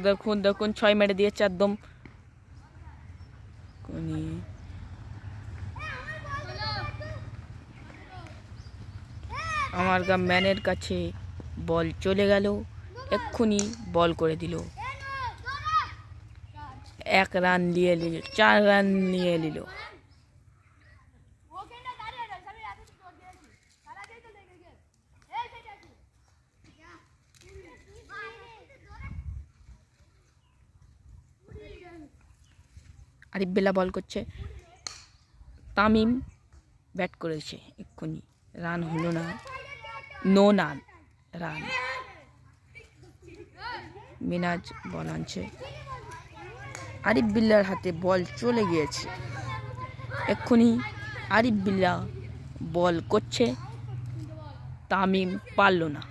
দেখুন দেখুন 6 মেরে দিয়েছে একদম। আমার গা ম্যানের কাছে বল চলে গেল, এক্ষুনি বল করে দিল। 1 রান নিয়ে নিল, 4 রান নিয়ে নিল। আরিফ বিল্লাহ বল করছে, তামিম ব্যাট করেছে, এক্ষুনি রান হলো না, নো রান। মিনাজ বল আনছে, আরিফ বিল্লার হাতে বল চলে গিয়েছে, এক্ষুনি আরিফ বিল্লাহ বল করছে, তামিম পারল না।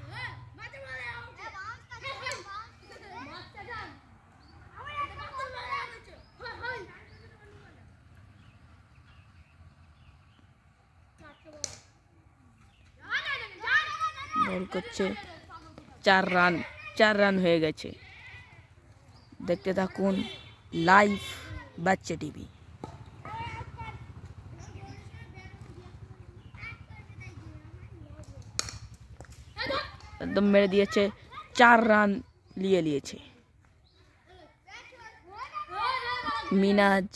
বল করছে, 4 রান হয়ে গেছে। দেখতে থাকুন লাইভ বাচ্চা টিভি। একদম মেরে দিয়েছে, 4 রান নিয়ে নিয়েছে। মিনাজ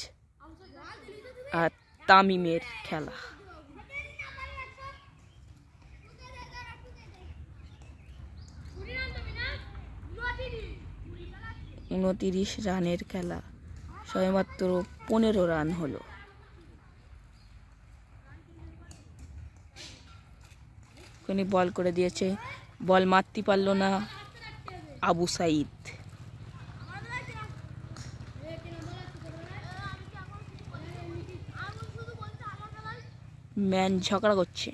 আর তামিমের খেলা। 29 রানের খেলা, সবেমাত্র 15 রান হলো। কোনি বল করে দিয়েছে, বল মারতে পারলো না আবু সাইদ। ম্যান ঝগড়া করছে,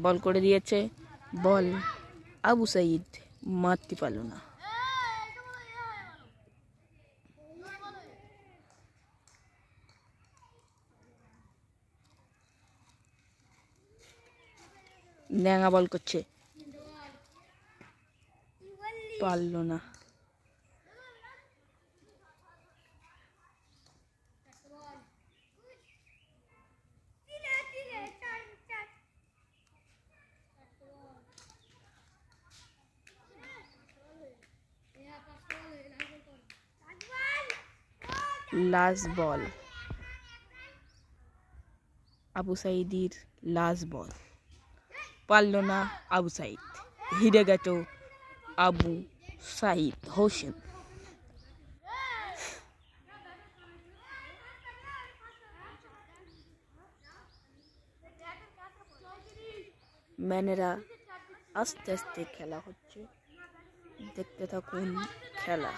বল করে দিয়েছে, বল আবু সাইদ মারতে পারলো না। ন্যাঙা বল করছে, পারলো না। লাস্ট বল, আবু সাইদির লাস্ট বল, পারলো না আবু সাইদ, হিরে গেল আবু সাইদ হোসেন। ম্যানেরা আস্তে আস্তে খেলা হচ্ছে, দেখতে থাকুন খেলা।